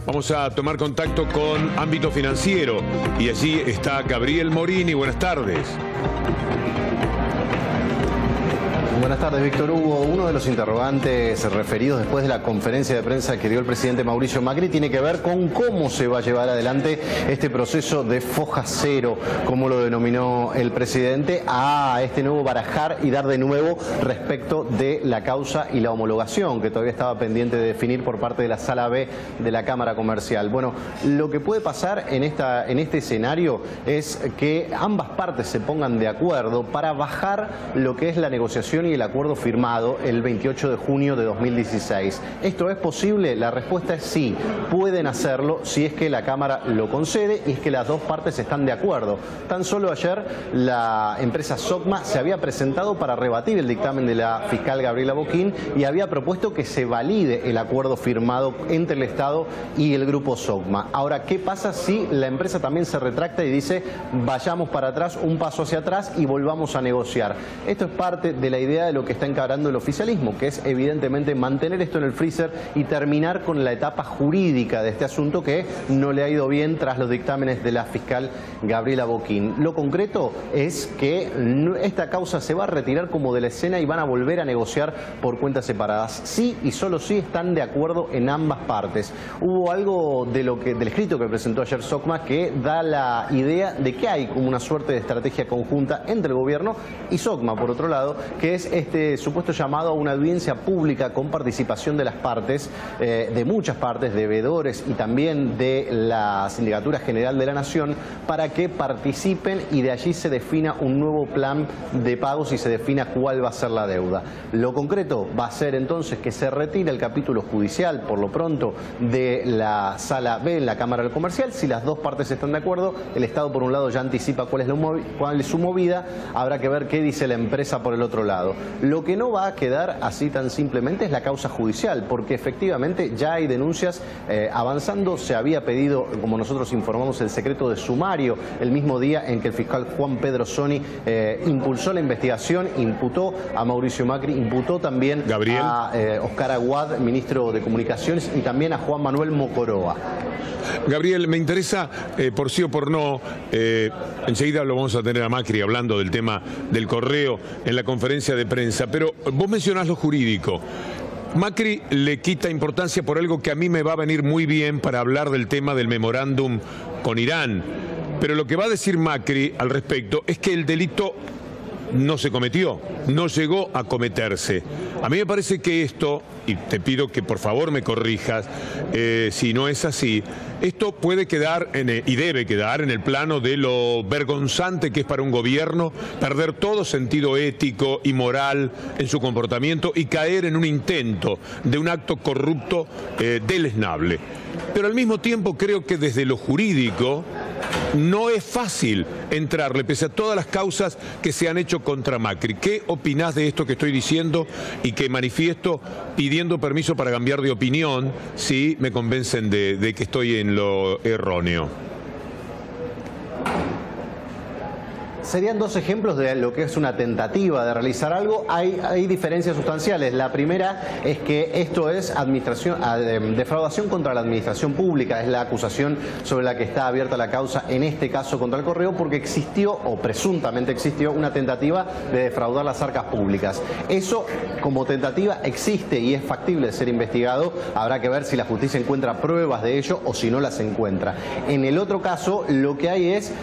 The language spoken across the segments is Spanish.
Vamos a tomar contacto con ámbito financiero y allí está Gabriel Morini. Buenas tardes. Buenas tardes, Víctor Hugo. Uno de los interrogantes referidos después de la conferencia de prensa que dio el presidente Mauricio Macri tiene que ver con cómo se va a llevar adelante este proceso de foja cero, como lo denominó el presidente, a este nuevo barajar y dar de nuevo respecto de la causa y la homologación, que todavía estaba pendiente de definir por parte de la Sala B de la Cámara Comercial. Bueno, lo que puede pasar en este escenario es que ambas partes se pongan de acuerdo para bajar lo que es la negociación y el acuerdo firmado el 28 de junio de 2016. ¿Esto es posible? La respuesta es sí, pueden hacerlo si es que la Cámara lo concede y es que las dos partes están de acuerdo. Tan solo ayer la empresa Socma se había presentado para rebatir el dictamen de la fiscal Gabriela Boquín y había propuesto que se valide el acuerdo firmado entre el Estado y el grupo Socma. Ahora, ¿qué pasa si la empresa también se retracta y dice vayamos para atrás, un paso hacia atrás y volvamos a negociar? Esto es parte de la idea de lo que está encarando el oficialismo, que es evidentemente mantener esto en el freezer y terminar con la etapa jurídica de este asunto que no le ha ido bien tras los dictámenes de la fiscal Gabriela Boquín. Lo concreto es que esta causa se va a retirar como de la escena y van a volver a negociar por cuentas separadas. Sí y solo sí están de acuerdo en ambas partes. Hubo algo del escrito que presentó ayer Socma que da la idea de que hay como una suerte de estrategia conjunta entre el gobierno y Socma, por otro lado, que es este supuesto llamado a una audiencia pública con participación de las partes, de muchas partes, de veedores y también de la Sindicatura General de la Nación, para que participen y de allí se defina un nuevo plan de pagos y se defina cuál va a ser la deuda. Lo concreto va a ser entonces que se retire el capítulo judicial, por lo pronto, de la Sala B en la Cámara Comercial. Si las dos partes están de acuerdo, el Estado por un lado ya anticipa cuál es su movida, habrá que ver qué dice la empresa por el otro lado. Lo que no va a quedar así tan simplemente es la causa judicial, porque efectivamente ya hay denuncias avanzando. Se había pedido, como nosotros informamos, el secreto de sumario el mismo día en que el fiscal Juan Pedro Soni impulsó la investigación, imputó a Mauricio Macri, imputó también Gabriel. A Oscar Aguad, ministro de Comunicaciones, y también a Juan Manuel Mocoroa. Gabriel, me interesa, por sí o por no, enseguida lo vamos a tener a Macri hablando del tema del correo en la conferencia de prensa, pero vos mencionás lo jurídico. Macri le quita importancia por algo que a mí me va a venir muy bien para hablar del tema del memorándum con Irán, pero lo que va a decir Macri al respecto es que el delito no se cometió, no llegó a cometerse. A mí me parece que esto, y te pido que por favor me corrijas si no es así, esto puede quedar y debe quedar en el plano de lo vergonzante que es para un gobierno perder todo sentido ético y moral en su comportamiento y caer en un intento de un acto corrupto deleznable. Pero al mismo tiempo creo que desde lo jurídico no es fácil entrarle, pese a todas las causas que se han hecho contra Macri. ¿Qué opinás de esto que estoy diciendo y que manifiesto pidiendo permiso para cambiar de opinión si me convencen de que estoy en lo erróneo? Serían dos ejemplos de lo que es una tentativa de realizar algo. Hay diferencias sustanciales. La primera es que esto es defraudación contra la administración pública. Es la acusación sobre la que está abierta la causa en este caso contra el Correo, porque existió o presuntamente existió una tentativa de defraudar las arcas públicas. Eso como tentativa existe y es factible de ser investigado. Habrá que ver si la justicia encuentra pruebas de ello o si no las encuentra. En el otro caso lo que hay es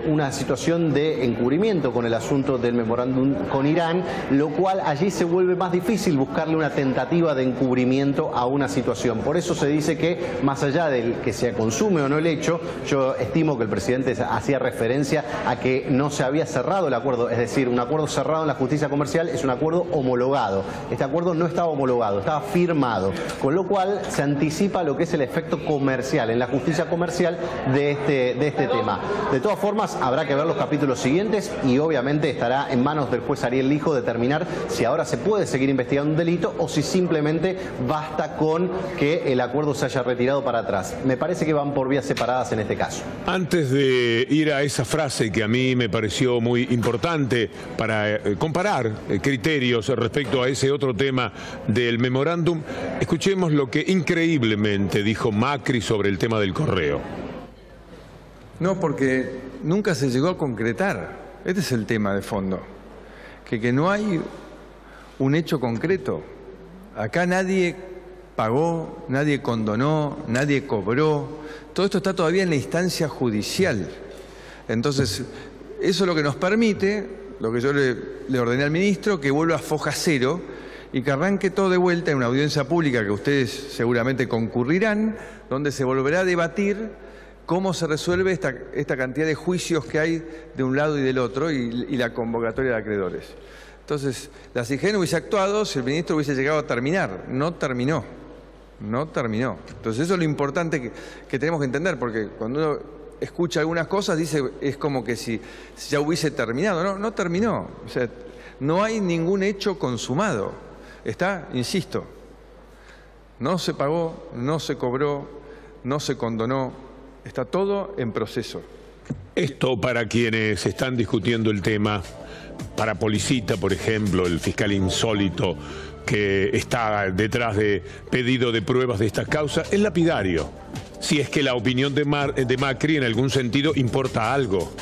una situación de encubrimiento con el asunto del memorándum con Irán, lo cual allí se vuelve más difícil buscarle una tentativa de encubrimiento a una situación. Por eso se dice que, más allá del que se consume o no el hecho, yo estimo que el presidente hacía referencia a que no se había cerrado el acuerdo, es decir, un acuerdo cerrado en la justicia comercial es un acuerdo homologado. Este acuerdo no estaba homologado, estaba firmado, con lo cual se anticipa lo que es el efecto comercial en la justicia comercial de este tema. De todas formas, habrá que ver los capítulos siguientes. expedientes y obviamente estará en manos del juez Ariel Lijo determinar si ahora se puede seguir investigando un delito o si simplemente basta con que el acuerdo se haya retirado para atrás. Me parece que van por vías separadas en este caso. Antes de ir a esa frase que a mí me pareció muy importante para comparar criterios respecto a ese otro tema del memorándum, escuchemos lo que increíblemente dijo Macri sobre el tema del correo. No, porque nunca se llegó a concretar. Este es el tema de fondo. Que no hay un hecho concreto. Acá nadie pagó, nadie condonó, nadie cobró. Todo esto está todavía en la instancia judicial. Entonces, eso es lo que nos permite, lo que yo le ordené al ministro, que vuelva a foja cero y que arranque todo de vuelta en una audiencia pública que ustedes seguramente concurrirán, donde se volverá a debatir cómo se resuelve esta cantidad de juicios que hay de un lado y del otro y la convocatoria de acreedores. Entonces, la CIGEN hubiese actuado si el ministro hubiese llegado a terminar. No terminó. No terminó. Entonces, eso es lo importante que tenemos que entender, porque cuando uno escucha algunas cosas, dice, es como que si ya hubiese terminado. No, no terminó. O sea, no hay ningún hecho consumado. Está, insisto, no se pagó, no se cobró, no se condonó. Está todo en proceso. Esto para quienes están discutiendo el tema, para Policita, por ejemplo, el fiscal insólito que está detrás de pedido de pruebas de estas causas, es lapidario. Si es que la opinión de Macri en algún sentido importa algo.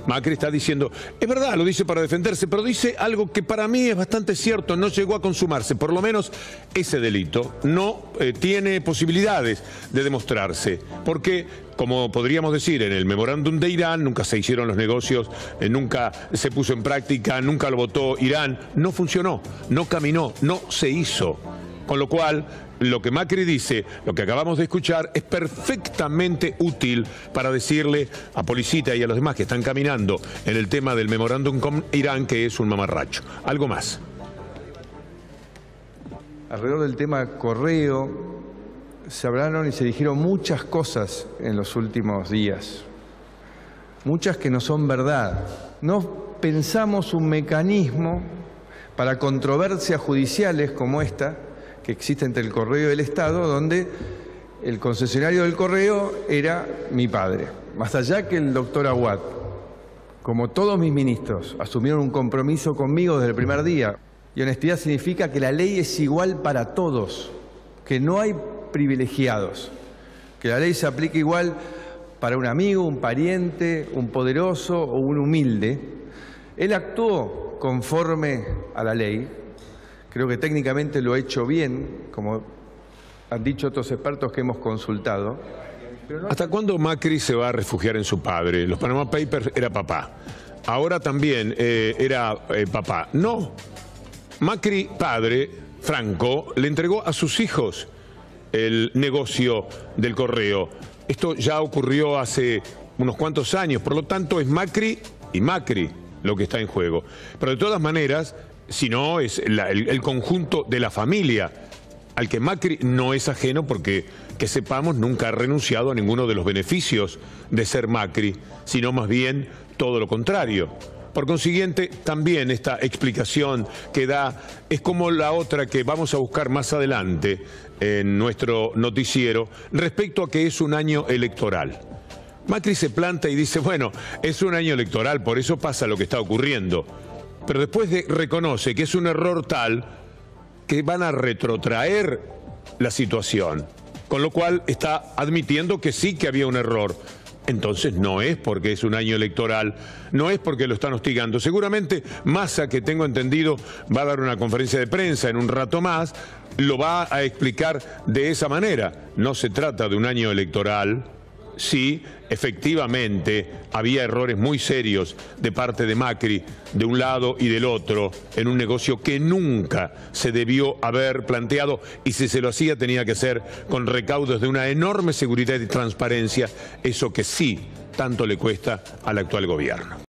Macri está diciendo, es verdad, lo dice para defenderse, pero dice algo que para mí es bastante cierto, no llegó a consumarse. Por lo menos ese delito no tiene posibilidades de demostrarse, porque, como podríamos decir, en el memorándum de Irán nunca se hicieron los negocios, nunca se puso en práctica, nunca lo votó Irán, no funcionó, no caminó, no se hizo. Con lo cual, lo que Macri dice, lo que acabamos de escuchar, es perfectamente útil para decirle a Policita y a los demás que están caminando en el tema del memorándum con Irán que es un mamarracho. ¿Algo más? Alrededor del tema correo, se hablaron y se dijeron muchas cosas en los últimos días. Muchas que no son verdad. No pensamos un mecanismo para controversias judiciales como esta, que existe entre el correo y el Estado, donde el concesionario del correo era mi padre. Más allá que el doctor Aguad, como todos mis ministros, asumieron un compromiso conmigo desde el primer día. Y honestidad significa que la ley es igual para todos, que no hay privilegiados, que la ley se aplica igual para un amigo, un pariente, un poderoso o un humilde. Él actuó conforme a la ley. Creo que técnicamente lo ha hecho bien, como han dicho otros expertos que hemos consultado. ¿Hasta cuándo Macri se va a refugiar en su padre? Los Panama Papers era papá. Ahora también era papá. No. Macri, padre, Franco, le entregó a sus hijos el negocio del correo. Esto ya ocurrió hace unos cuantos años. Por lo tanto, es Macri y Macri lo que está en juego. Pero de todas maneras, si no, es el conjunto de la familia, al que Macri no es ajeno porque, que sepamos, nunca ha renunciado a ninguno de los beneficios de ser Macri, sino más bien todo lo contrario. Por consiguiente, también esta explicación que da es como la otra que vamos a buscar más adelante en nuestro noticiero respecto a que es un año electoral. Macri se planta y dice, bueno, es un año electoral, por eso pasa lo que está ocurriendo. Pero después reconoce que es un error tal que van a retrotraer la situación. Con lo cual está admitiendo que sí que había un error. Entonces no es porque es un año electoral, no es porque lo están hostigando. Seguramente Massa, que tengo entendido, va a dar una conferencia de prensa en un rato más, lo va a explicar de esa manera. No se trata de un año electoral. Sí, efectivamente, había errores muy serios de parte de Macri, de un lado y del otro, en un negocio que nunca se debió haber planteado y si se lo hacía tenía que ser con recaudos de una enorme seguridad y transparencia, eso que sí tanto le cuesta al actual gobierno.